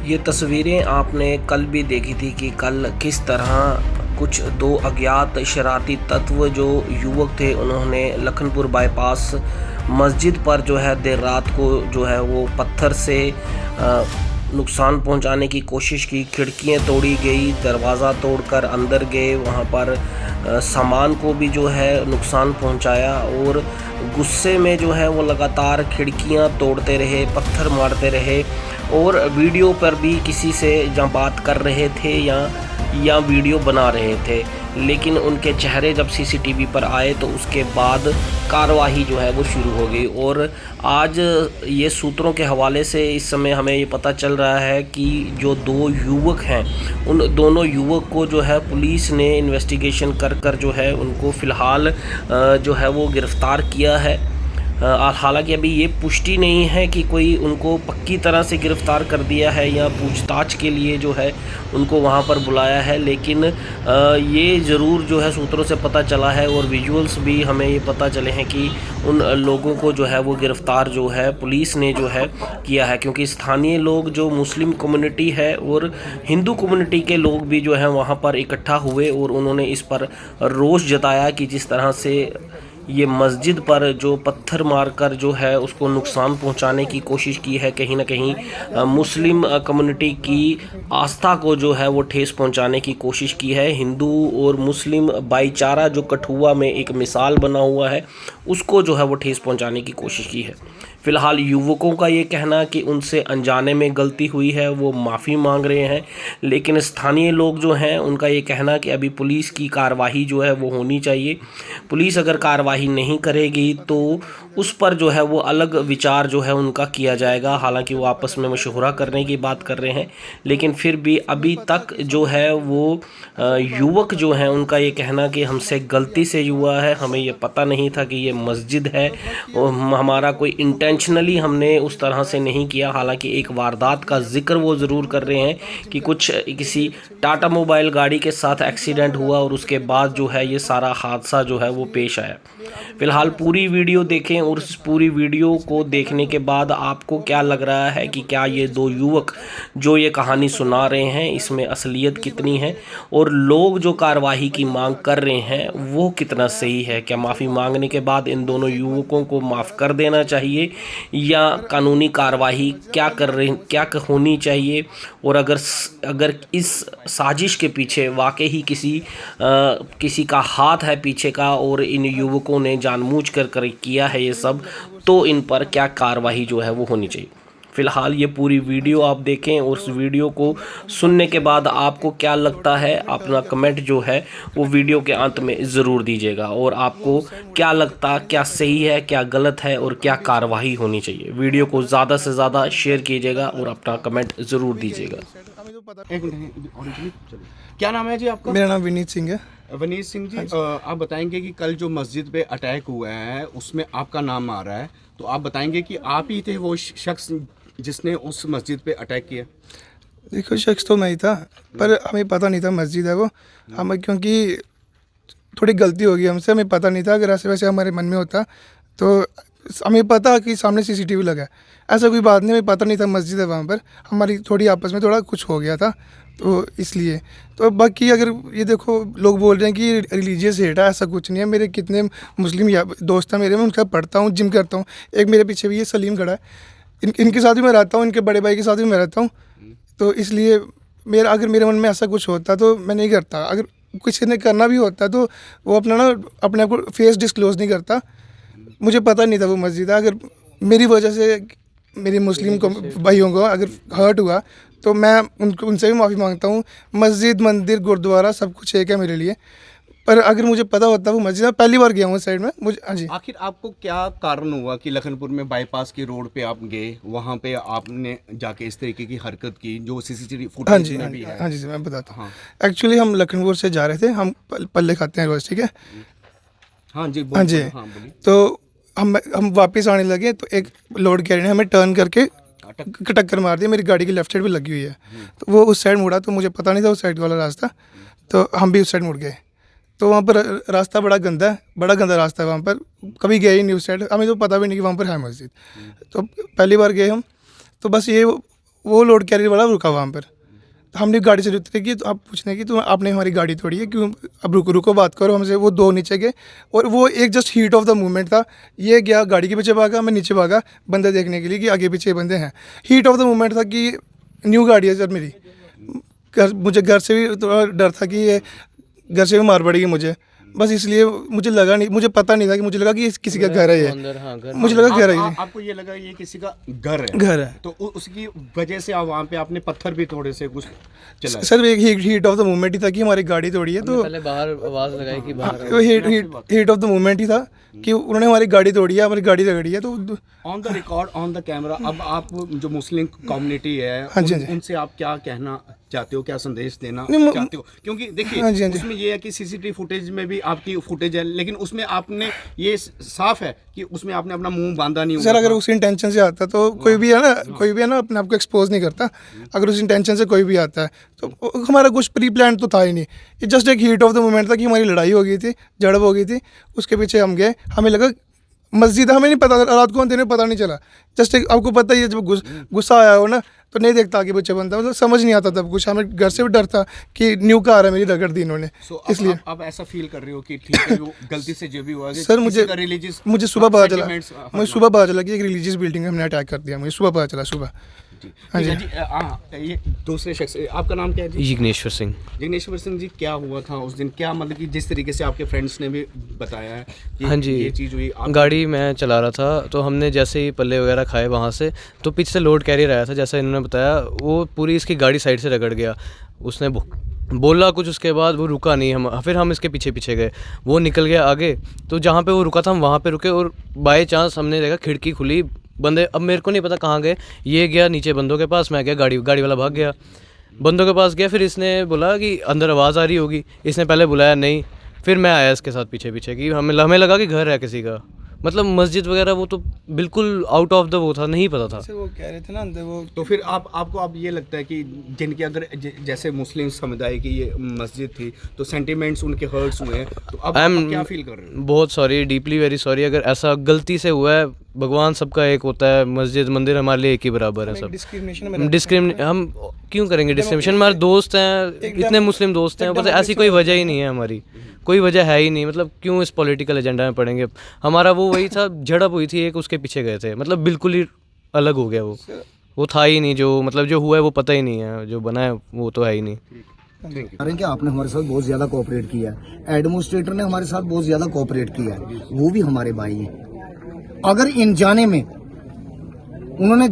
ये तस्वीरें आपने कल भी देखी थी कि कल किस तरह कुछ दो अज्ञात शरारती तत्व जो युवक थे उन्होंने लखनपुर बाईपास मस्जिद पर जो है देर रात को जो है वो पत्थर से नुकसान पहुंचाने की कोशिश की। खिड़कियां तोड़ी गई, दरवाज़ा तोड़कर अंदर गए, वहां पर सामान को भी जो है नुकसान पहुंचाया और गुस्से में जो है वो लगातार खिड़कियां तोड़ते रहे, पत्थर मारते रहे और वीडियो पर भी किसी से जहाँ बात कर रहे थे या वीडियो बना रहे थे। लेकिन उनके चेहरे जब सीसीटीवी पर आए तो उसके बाद कार्रवाई जो है वो शुरू हो गई। और आज ये सूत्रों के हवाले से इस समय हमें ये पता चल रहा है कि जो दो युवक हैं उन दोनों युवक को जो है पुलिस ने इन्वेस्टिगेशन कर कर जो है उनको फ़िलहाल जो है वो गिरफ़्तार किया है। हालांकि अभी ये पुष्टि नहीं है कि कोई उनको पक्की तरह से गिरफ़्तार कर दिया है या पूछताछ के लिए जो है उनको वहाँ पर बुलाया है, लेकिन ये ज़रूर जो है सूत्रों से पता चला है और विजुअल्स भी हमें ये पता चले हैं कि उन लोगों को जो है वो गिरफ़्तार जो है पुलिस ने जो है किया है। क्योंकि स्थानीय लोग जो मुस्लिम कम्युनिटी है और हिंदू कम्युनिटी के लोग भी जो है वहाँ पर इकट्ठा हुए और उन्होंने इस पर रोष जताया कि जिस तरह से ये मस्जिद पर जो पत्थर मारकर जो है उसको नुकसान पहुंचाने की कोशिश की है, कहीं ना कहीं मुस्लिम कम्युनिटी की आस्था को जो है वो ठेस पहुंचाने की कोशिश की है। हिंदू और मुस्लिम भाईचारा जो कठुआ में एक मिसाल बना हुआ है उसको जो है वो ठेस पहुंचाने की कोशिश की है। फ़िलहाल युवकों का ये कहना कि उनसे अनजाने में गलती हुई है, वो माफ़ी मांग रहे हैं, लेकिन स्थानीय लोग जो हैं उनका ये कहना कि अभी पुलिस की कार्रवाई जो है वो होनी चाहिए। पुलिस अगर कार्रवाई नहीं करेगी तो उस पर जो है वो अलग विचार जो है उनका किया जाएगा। हालांकि वो आपस में मशवरा करने की बात कर रहे हैं, लेकिन फिर भी अभी तक जो है वो युवक जो हैं उनका ये कहना कि हमसे गलती से हुआ है, हमें ये पता नहीं था कि ये मस्जिद है और हमारा कोई इंटेंशनली हमने उस तरह से नहीं किया। हालांकि एक वारदात का जिक्र वो ज़रूर कर रहे हैं कि किसी टाटा मोबाइल गाड़ी के साथ एक्सीडेंट हुआ और उसके बाद जो है ये सारा हादसा जो है वो पेश आया। फ़िलहाल पूरी वीडियो देखें और उस पूरी वीडियो को देखने के बाद आपको क्या लग रहा है कि क्या ये दो युवक जो ये कहानी सुना रहे हैं इसमें असलियत कितनी है और लोग जो कार्रवाई की मांग कर रहे हैं वो कितना सही है। क्या माफ़ी मांगने के बाद इन दोनों युवकों को माफ़ कर देना चाहिए या कानूनी कार्रवाई क्या होनी चाहिए। और अगर इस साजिश के पीछे वाकई ही किसी का हाथ है पीछे का और इन युवकों ने जानबूझकर किया है ये सब, तो इन पर क्या कार्रवाई जो है वो होनी चाहिए। फ़िलहाल ये पूरी वीडियो आप देखें और उस वीडियो को सुनने के बाद आपको क्या लगता है अपना कमेंट जो है वो वीडियो के अंत में ज़रूर दीजिएगा। और आपको क्या लगता, क्या सही है, क्या गलत है और क्या कार्रवाई होनी चाहिए। वीडियो को ज़्यादा से ज़्यादा शेयर कीजिएगा और अपना कमेंट ज़रूर दीजिएगा। एक मिनट, क्या नाम है जी आपका? मेरा नाम विनीत सिंह है। वनीत सिंह जी, आप बताएंगे कि कल जो मस्जिद पे अटैक हुआ है उसमें आपका नाम आ रहा है, तो आप बताएंगे कि आप ही थे वो शख्स जिसने उस मस्जिद पे अटैक किया? देखो, शख्स तो मैं ही था पर हमें पता नहीं था मस्जिद है वो। हमें क्योंकि थोड़ी गलती हो गई हमसे, हमें पता नहीं था। अगर ऐसे वैसे हमारे मन में होता तो हमें पता कि सामने सीसीटीवी लगा है, ऐसा कोई बात नहीं। हमें पता नहीं था मस्जिद है वहाँ पर। हमारी थोड़ी आपस में थोड़ा कुछ हो गया था तो इसलिए। तो बाकी अगर ये देखो, लोग बोल रहे हैं कि रिलीजियस हेट है, ऐसा कुछ नहीं है। मेरे कितने मुस्लिम दोस्त हैं मेरे, मैं उनका पढ़ता हूँ, जिम करता हूँ। एक मेरे पीछे भी ये सलीम खड़ा है, इनके साथ भी मैं रहता हूँ, इनके बड़े भाई के साथ भी मैं रहता हूँ। तो इसलिए अगर मेरे मन में ऐसा कुछ होता तो मैं नहीं करता। अगर किसी ने करना भी होता तो वो अपने आप को फेस डिस्क्लोज नहीं करता। मुझे पता नहीं था वो मस्जिद है। अगर मेरी वजह से मेरे मुस्लिम को भाइयों को अगर हर्ट हुआ तो मैं उनसे भी माफ़ी मांगता हूँ। मस्जिद, मंदिर, गुरुद्वारा सब कुछ एक है मेरे लिए। पर अगर मुझे पता होता वो मस्जिद, मैं पहली बार गया हूँ उस साइड में। मुझे हाँ जी। आखिर आपको क्या कारण हुआ कि लखनपुर में बाईपास के रोड पे आप गए, वहाँ पे आपने जाके इस तरीके की हरकत की जो सीसीटीवी हाँ फुटेज जी, में भी है? हाँ जी, मैं बताता हूँ। हाँ एक्चुअली हम लखनपुर से जा रहे थे, हम पल्ले खाते हैं रोज़, ठीक है। हाँ जी, हाँ जी। हाँ बोलिए। तो हम वापस आने लगे तो एक लोड कैरियर ने हमें टर्न करके टक्कर मार दी। मेरी गाड़ी की लेफ्ट साइड पे लगी हुई है, तो वो उस साइड मुड़ा, तो मुझे पता नहीं था उस साइड वाला रास्ता, तो हम भी उस साइड मुड़ गए। तो वहाँ पर रास्ता बड़ा गंदा है, बड़ा गंदा रास्ता है वहाँ पर। कभी गए ही नहीं उस साइड, हमें तो पता भी नहीं कि वहाँ पर है मस्जिद। तो पहली बार गए हम, तो बस ये वो लोड कैरियर वाला रुका वहाँ पर। तो हमने गाड़ी से उतरे की, तो आप पूछने की तो आपने हमारी गाड़ी तोड़ी है क्यों, अब रुको रुको बात करो हमसे। वो दो नीचे गए और वो एक just heat of the moment था, ये गया गाड़ी के पीछे भागा, मैं नीचे भागा बंदे देखने के लिए कि आगे पीछे बंदे हैं। हीट ऑफ द मोमेंट था कि न्यू गाड़ी है सर मेरी, मुझे घर से भी थोड़ा डर था कि ये घर से भी मार पड़ेगी मुझे, बस इसलिए मुझे लगा नहीं, मुझे पता नहीं था कि मुझे लगा कि किसी का घर है ये, मुझे लगा घर है ये। आपको ये लगा ये किसी का घर है? घर है। तो उसकी वजह से आप वहाँ पे आपने पत्थर भी थोड़े से कुछ चला? सर एक हीट ऑफ द मोमेंट ही था कि हमारी गाड़ी तोड़ी है, तो पहले बाहर आवाज लगाई कि बाहर। वो हीट ऑफ द मोमेंट ही था कि उन्होंने हमारी गाड़ी तोड़ी है, हमारी गाड़ी रगड़ी है। तो on the record, on the camera, अब आप जो मुस्लिम कम्युनिटी है हाँ जी, हाँ जी। उनसे आप क्या कहना चाहते हो, क्या संदेश देना नहीं, चाहते हो? क्योंकि देखिए हाँ जी, हाँ जी। उसमें ये है कि सीसीटीवी फुटेज में भी आपकी फुटेज है, लेकिन उसमें आपने ये साफ है कि उसमें आपने अपना मुंह बांधा नहीं हुआ सर अगर था। उस इंटेंशन से आता तो कोई भी है ना, कोई भी है ना अपने आप को एक्सपोज नहीं करता। अगर उस इंटेंशन से कोई भी आता है तो हमारा कुछ प्री प्लान तो था ही नहीं, ये जस्ट एक हीट ऑफ द मोमेंट था कि हमारी लड़ाई हो गई थी, झड़प हो गई थी, उसके पीछे हम गए। हमें लगा मस्जिद, हमें नहीं पता रात को अंधेरे में पता नहीं चला। जस्ट एक आपको पता ही है जब गुस्सा आया हो ना तो नहीं देखता आगे पीछे बनता, मतलब समझ नहीं आता तब कुछ। हमें घर से भी डर था कि न्यू कार है मेरी, रगड़ दी इन्होंने। इसलिए आप ऐसा फील कर रहे हो कि ठीक है वो गलती से जो भी हुआ सर मुझे सुबह पता चला, मुझे सुबह पता चला कि एक रिलीजियस बिल्डिंग में हमने अटैक कर दिया, मुझे सुबह पता चला सुबह। हाँ जी। ये दूसरे शख्स, आपका नाम क्या है जी? जिग्नेश्वर सिंह। जिग्नेश्वर सिंह जी, क्या हुआ था उस दिन? क्या मतलब कि जिस तरीके से आपके फ्रेंड्स ने भी बताया है कि हाँ जी, ये चीज़ हुई, गाड़ी मैं चला रहा था तो हमने जैसे ही पल्ले वगैरह खाए वहाँ से, तो पीछे से लोड कैरियर आया था, जैसा इन्होंने बताया वो पूरी इसकी गाड़ी साइड से रगड़ गया। उसने बोला कुछ, उसके बाद वो रुका नहीं, फिर हम इसके पीछे पीछे गए, वो निकल गया आगे। तो जहाँ पे वो रुका था हम वहाँ पे रुके और बाय चांस हमने देखा खिड़की खुली, बंदे, अब मेरे को नहीं पता कहाँ गए, ये गया नीचे बंदों के पास, मैं गया गाड़ी वाला भाग गया, बंदों के पास गया। फिर इसने बोला कि अंदर आवाज़ आ रही होगी, इसने पहले बुलाया नहीं, फिर मैं आया इसके साथ पीछे पीछे कि हमें लगा कि घर है किसी का, मतलब मस्जिद वगैरह वो तो बिल्कुल आउट ऑफ द वो था, नहीं पता था। वो कह रहे थे ना अंदर वो। तो फिर आपको अब ये लगता है कि जिनके अगर जैसे मुस्लिम समुदाय की ये मस्जिद थी तो सेंटिमेंट्स उनके हर्ट्स हुए हैं, तो अब आप क्या फील कर रहे हो? बहुत सॉरी, डीपली वेरी सॉरी, अगर ऐसा गलती से हुआ है। भगवान सबका एक होता है, मस्जिद मंदिर हमारे लिए एक ही बराबर है सब। डिस्क्रिमिनेशन हम क्यों करेंगे? डिस्क्रिमिनेशन हमारे दोस्त हैं, इतने मुस्लिम दोस्त हैं, बस ऐसी कोई वजह ही नहीं है, हमारी कोई वजह है ही नहीं। मतलब क्यों इस पॉलिटिकल एजेंडा में पड़ेंगे? हमारा वो वही था, झड़प हुई थी एक, उसके पीछे गए थे, मतलब बिल्कुल ही अलग हो गया वो था ही नहीं, जो मतलब जो हुआ है वो पता ही नहीं है, जो बना है वो तो है ही नहीं। कारण कि आपने हमारे साथ बहुत ज्यादा कोऑपरेट किया है, एडमिनिस्ट्रेटर ने हमारे साथ बहुत ज्यादा कोऑपरेट किया है, वो भी हमारे भाई हैं। अगर इन जाने में उन्होंने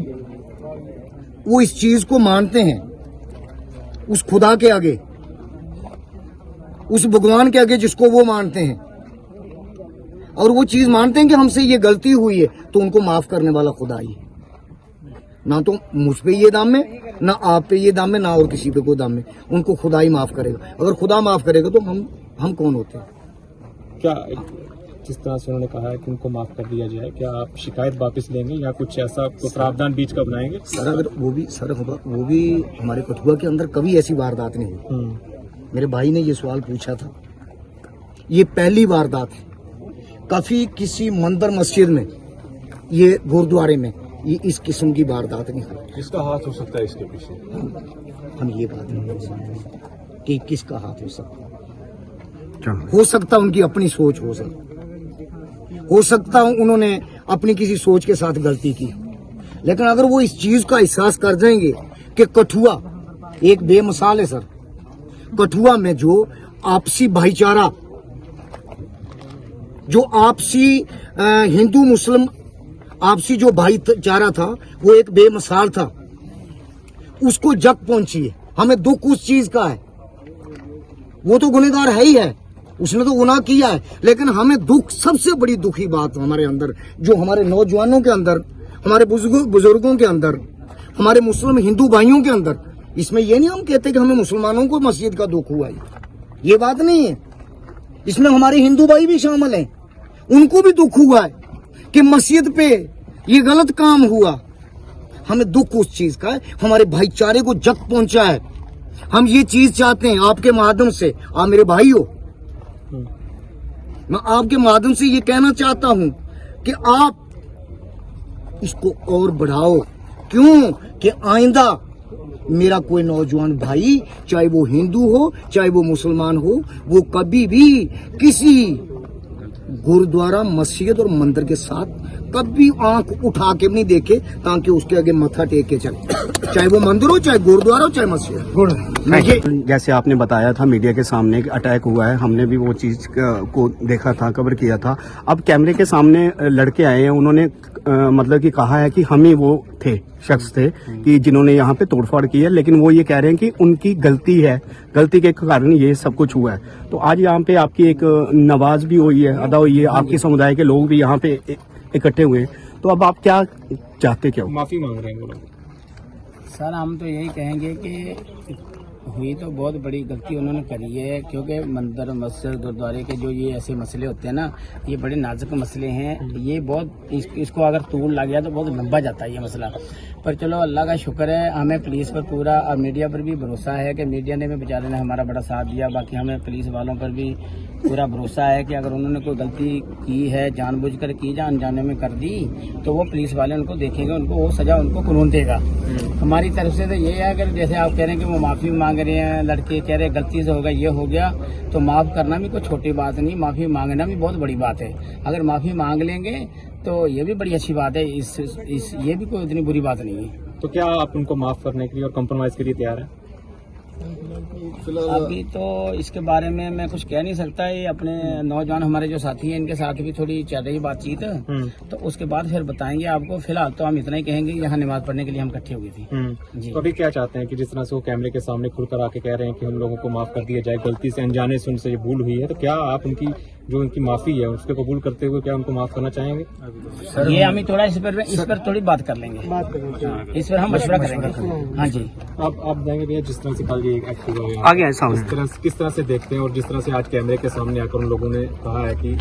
वो इस चीज को मानते हैं, उस खुदा के आगे, उस भगवान के आगे जिसको वो मानते हैं, और वो चीज मानते हैं कि हमसे ये गलती हुई है, तो उनको माफ करने वाला खुदा ही है। ना तो मुझ पे ये दाम में, ना आप पे ये दाम में, ना और किसी पे कोई दाम में, उनको खुदा ही माफ करेगा। अगर खुदा माफ करेगा तो हम कौन होते हैं? क्या जिस तरह से उन्होंने कहा है कि उनको माफ कर दिया जाए, क्या आप शिकायत वापस लेंगे या कुछ ऐसा प्रावधान बीच का बनाएंगे? सर अगर वो भी हमारे कठुआ के अंदर कभी ऐसी वारदात नहीं हुई। मेरे भाई ने ये सवाल पूछा था, ये पहली वारदात है। काफी किसी मंदिर मस्जिद में, ये गुरुद्वारे में ये इस किस्म की वारदात नहीं हुई। किसका हाथ हो सकता है इसके पीछे? हम ये बात नहीं कर सकते कि किसका हाथ हो सकता उनकी अपनी सोच हो सकता उन्होंने अपनी किसी सोच के साथ गलती की, लेकिन अगर वो इस चीज का एहसास कर जाएंगे कि कठुआ एक बेमिसाल है सर, कठुआ में जो आपसी भाईचारा, जो आपसी हिंदू मुस्लिम आपसी जो भाईचारा था, वो एक बेमिसाल था, उसको जग पहुंची है। हमें दुख उस चीज का है, वो तो गुनहगार है ही है, उसने तो गुनाह किया है, लेकिन हमें दुख, सबसे बड़ी दुखी बात हमारे अंदर, जो हमारे नौजवानों के अंदर, हमारे बुजुर्गों के अंदर, हमारे मुस्लिम हिंदू भाइयों के अंदर, इसमें ये नहीं हम कहते कि हमें मुसलमानों को मस्जिद का दुख हुआ है, ये बात नहीं है। इसमें हमारे हिंदू भाई भी शामिल हैं, उनको भी दुख हुआ है कि मस्जिद पे ये गलत काम हुआ। हमें दुख उस चीज का है, हमारे भाईचारे को जग पहुंचा है। हम ये चीज चाहते हैं आपके माध्यम से, आप मेरे भाई हो, मैं आपके माध्यम से ये कहना चाहता हूं कि आप इसको और बढ़ाओ। क्यों कि आइंदा मेरा कोई नौजवान भाई, चाहे वो हिंदू हो चाहे वो मुसलमान हो, वो कभी भी किसी गुरुद्वारा, मस्जिद और मंदिर के साथ कभी आंख उठा के नहीं देखे ताकि उसके आगे मत्था टेक के चले, चाहे वो मंदिर हो चाहे गुरुद्वारा हो चाहे मस्जिद। जैसे आपने बताया था मीडिया के सामने कि अटैक हुआ है, हमने भी वो चीज को देखा था, कवर किया था। अब कैमरे के सामने लड़के आए हैं, उन्होंने मतलब कि कहा है कि हम ही वो थे, शख्स थे कि जिन्होंने यहाँ पे तोड़फोड़ की है, लेकिन वो ये कह रहे हैं कि उनकी गलती है, गलती के कारण ये सब कुछ हुआ है। तो आज यहाँ पे आपकी एक नमाज भी हुई है, अदा हुई है, आपके समुदाय के लोग भी यहाँ पे इकट्ठे हुए हैं, तो अब आप क्या चाहते, क्या माफी मांग रहे हैं वो लोग? सर हम तो यही कहेंगे कि हुई तो बहुत बड़ी गलती उन्होंने करी है, क्योंकि मंदिर, मस्जिद, गुरुद्वारे के जो ये ऐसे मसले होते हैं ना, ये बड़े नाजुक मसले हैं। ये बहुत इसको अगर तूल लग गया तो बहुत लंबा जाता है ये मसला। पर चलो अल्लाह का शुक्र है, हमें पुलिस पर पूरा और मीडिया पर भी भरोसा है कि मीडिया ने भी बेचारे ने हमारा बड़ा साथ दिया। बाकी हमें पुलिस वालों पर भी पूरा भरोसा है कि अगर उन्होंने कोई गलती की है, जानबूझकर की या अनजाने में कर दी, तो वो पुलिस वाले उनको देखेंगे, उनको वो सजा उनको कानून देगा। हमारी तरफ से तो ये है, अगर जैसे आप कह रहे हैं कि वो माफ़ी मांग रहे हैं, लड़के कह रहे हैं गलती से होगा, ये हो गया, तो माफ़ करना भी कोई छोटी बात नहीं, माफ़ी मांगना भी बहुत बड़ी बात है। अगर माफ़ी मांग लेंगे तो ये भी बड़ी अच्छी बात है, ये भी कोई इतनी बुरी बात नहीं है। तो क्या आप उनको माफ करने के लिए और कम्प्रोमाइज के लिए तैयार हैं? अभी तो इसके बारे में मैं कुछ कह नहीं सकता। ये अपने नौजवान हमारे जो साथी हैं, इनके साथ भी थोड़ी चल रही बातचीत, तो उसके बाद फिर बताएंगे आपको। फिलहाल तो हम इतना ही कहेंगे, यहाँ नमाज पढ़ने के लिए हम इकट्ठे हुए थे जी। तो अभी क्या चाहते हैं कि जिस तरह से वो कैमरे के सामने खुलकर आके कह रहे हैं कि हम लोगों को माफ कर दिया जाए, गलती से अनजाने से उनसे ये भूल हुई है, तो क्या आप उनकी जो उनकी माफी है उसके कबूल करते हुए क्या उनको माफ करना चाहेंगे? ये हम थोड़ा इस पर थोड़ी बात कर लेंगे, इस पर हम मशवरा करेंगे। हाँ जी, आप बताएंगे भैया, जिस तरह से कल ये एक्ट हुआ है, आगे है सामने, किस तरह से देखते हैं, और जिस तरह से आज कैमरे के सामने आकर उन लोगों ने कहा है कि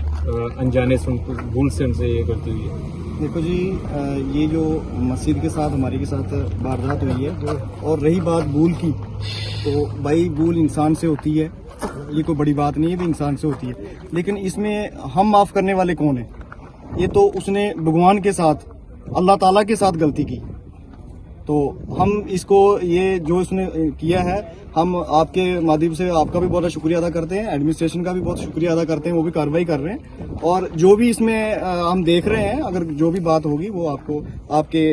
अनजाने से उनको भूल से उनसे ये गलती हुई है? देखो जी, ये जो मस्जिद के साथ हमारे के साथ वारदात हुई है, और रही बात भूल की, तो भाई भूल इंसान से होती है, ये कोई बड़ी बात नहीं है, भी इंसान से होती है। लेकिन इसमें हम माफ़ करने वाले कौन है? ये तो उसने भगवान के साथ, अल्लाह ताला के साथ गलती की, तो हम इसको, ये जो उसने किया है, हम आपके माध्यम से आपका भी बहुत शुक्रिया अदा करते हैं, एडमिनिस्ट्रेशन का भी बहुत शुक्रिया अदा करते हैं, वो भी कार्रवाई कर रहे हैं। और जो भी इसमें हम देख रहे हैं, अगर जो भी बात होगी वो आपको आपके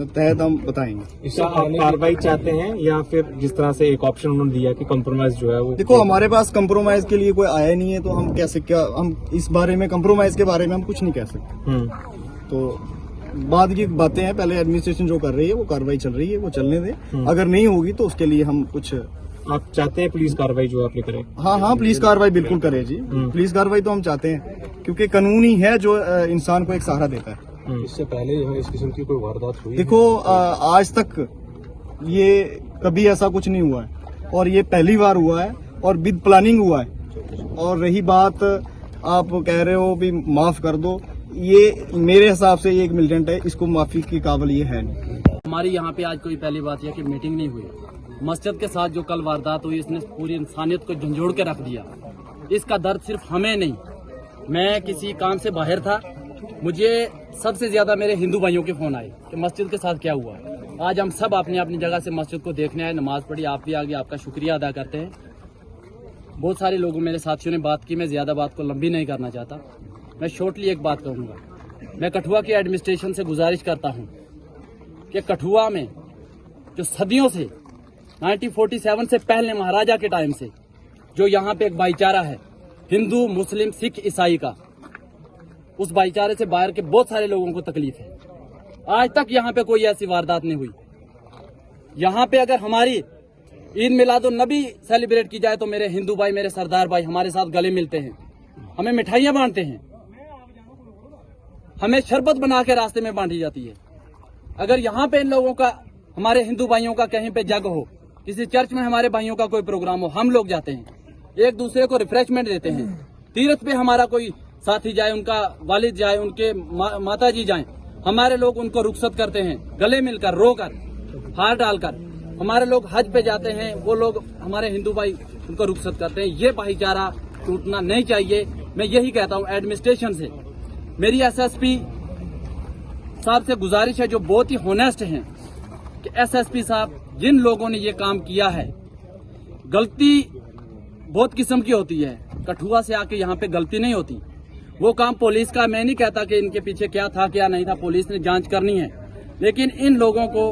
तहत हम बताएंगे। इसका आप कार्रवाई चाहते हैं या फिर जिस तरह से एक ऑप्शन उन्होंने दिया कि कॉम्प्रोमाइज जो है वो? देखो, हमारे पास कंप्रोमाइज के लिए कोई आया नहीं है, तो हम कैसे, क्या हम इस बारे में, कंप्रोमाइज के बारे में हम कुछ नहीं कह सकते। तो बाद की बातें हैं, पहले एडमिनिस्ट्रेशन जो कर रही है वो कार्रवाई चल रही है, वो चलने दें। अगर नहीं होगी तो उसके लिए हम कुछ, आप चाहते हैं पुलिस कार्रवाई जो आपने करे? हाँ, पुलिस कार्रवाई बिल्कुल करे जी, पुलिस कार्रवाई तो हम चाहते हैं, क्योंकि कानून ही है जो इंसान को एक सहारा देता है। इससे पहले यहाँ इस किस्म की कोई वारदात हुई? देखो, आज तक ये कभी ऐसा कुछ नहीं हुआ है, और ये पहली बार हुआ है, और विद प्लानिंग हुआ है। और रही बात, आप कह रहे हो भी माफ कर दो, ये मेरे हिसाब से ये एक मिलिटेंट है, इसको माफी की काबिल ये है नहीं। हमारी यहाँ पे आज कोई पहली बात यह कि मीटिंग नहीं हुई। मस्जिद के साथ जो कल वारदात हुई, इसने पूरी इंसानियत को झंझोड़ के रख दिया। इसका दर्द सिर्फ हमें नहीं, मैं किसी काम से बाहर था, मुझे सबसे ज्यादा मेरे हिंदू भाइयों के फोन आए कि मस्जिद के साथ क्या हुआ। आज हम सब अपनी अपनी जगह से मस्जिद को देखने आए, नमाज पढ़ी, आप भी आगे आपका शुक्रिया अदा करते हैं। बहुत सारे लोगों, मेरे साथियों ने बात की, मैं ज्यादा बात को लंबी नहीं करना चाहता, मैं शॉर्टली एक बात कहूँगा। मैं कठुआ के एडमिनिस्ट्रेशन से गुजारिश करता हूँ कि कठुआ में जो सदियों से 1947 से पहले महाराजा के टाइम से जो यहाँ पे एक भाईचारा है, हिंदू, मुस्लिम, सिख, ईसाई का, उस भाईचारे से बाहर के बहुत सारे लोगों को तकलीफ है। आज तक यहाँ पे कोई ऐसी वारदात नहीं हुई। यहाँ पे अगर हमारी ईद मिलादुन नबी सेलिब्रेट की जाए तो मेरे हिंदू भाई, मेरे सरदार भाई हमारे साथ गले मिलते हैं, हमें मिठाइयाँ बांटते हैं, हमें शरबत बना के रास्ते में बांटी जाती है। अगर यहाँ पे इन लोगों का, हमारे हिंदू भाइयों का कहीं पे जग हो, किसी चर्च में हमारे भाइयों का कोई प्रोग्राम हो, हम लोग जाते हैं, एक दूसरे को रिफ्रेशमेंट देते हैं। तीर्थ पे हमारा कोई साथी जाए, उनका वालिद जाए, उनके माता जी जाए, हमारे लोग उनको रुखसत करते हैं, गले मिलकर, रोकर, हार डालकर। हमारे लोग हज पे जाते हैं, वो लोग हमारे हिंदू भाई उनको रुखसत करते हैं। ये भाईचारा टूटना नहीं चाहिए। मैं यही कहता हूँ एडमिनिस्ट्रेशन से, मेरी एसएसपी साहब से गुजारिश है, जो बहुत ही होनेस्ट हैं, कि एसएसपी साहब, जिन लोगों ने ये काम किया है, गलती बहुत किस्म की होती है, कठुआ से आके यहाँ पे गलती नहीं होती। वो काम पुलिस का, मैं नहीं कहता कि इनके पीछे क्या था क्या नहीं था, पुलिस ने जांच करनी है, लेकिन इन लोगों को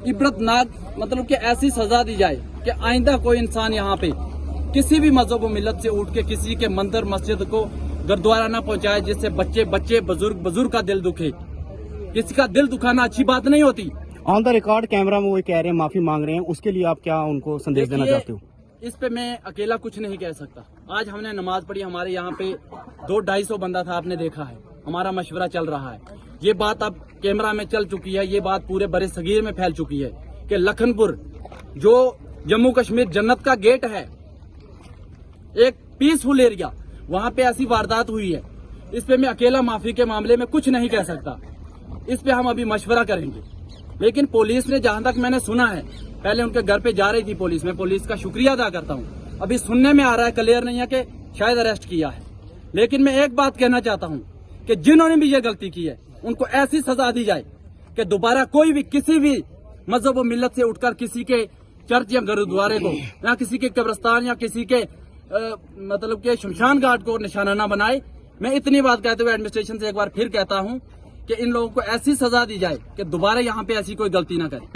इबरतनाक मतलब कि ऐसी सजा दी जाए कि आइंदा कोई इंसान यहाँ पे किसी भी मजहब व मिलत से उठ के किसी के मंदिर मस्जिद को गुरुद्वारा ना पहुंचाए, जिससे बच्चे बुजुर्ग का दिल दुखे। किसी का दिल दुखाना अच्छी बात नहीं होती। ऑन द रिकॉर्ड कैमरा में वो कह रहे हैं, माफी मांग रहे हैं, उसके लिए आप क्या उनको संदेश देना चाहते हो? इस पे मैं अकेला कुछ नहीं कह सकता। आज हमने नमाज पढ़ी, हमारे यहाँ पे 200-250 बंदा था, आपने देखा है, हमारा मशवरा चल रहा है। ये बात अब कैमरा में चल चुकी है, ये बात पूरे बड़े सगीर में फैल चुकी है कि लखनपुर जो जम्मू कश्मीर जन्नत का गेट है, एक पीसफुल एरिया, वहां पे ऐसी वारदात हुई है। इस पे मैं अकेला माफी के मामले में कुछ नहीं कह सकता। इस पे हम अभी मशवरा करेंगे। लेकिन पुलिस ने, जहां तक मैंने सुना है, पहले उनके घर पे जा रही थी पुलिस, मैं पुलिस का शुक्रिया अदा करता हूं। अभी सुनने में आ रहा है, क्लियर नहीं है कि शायद अरेस्ट किया है। लेकिन मैं एक बात कहना चाहता हूं कि जिन्होंने भी ये गलती की है, उनको ऐसी सजा दी जाए कि दोबारा कोई भी किसी भी मजहब व मिल्लत से उठकर किसी के चर्च या गुरुद्वारे को, या किसी के कब्रिस्तान, या किसी के मतलब के शमशान घाट को निशाना न बनाए। मैं इतनी बात कहते हुए एडमिनिस्ट्रेशन से एक बार फिर कहता हूं कि इन लोगों को ऐसी सजा दी जाए कि दोबारा यहाँ पे ऐसी कोई गलती ना करे।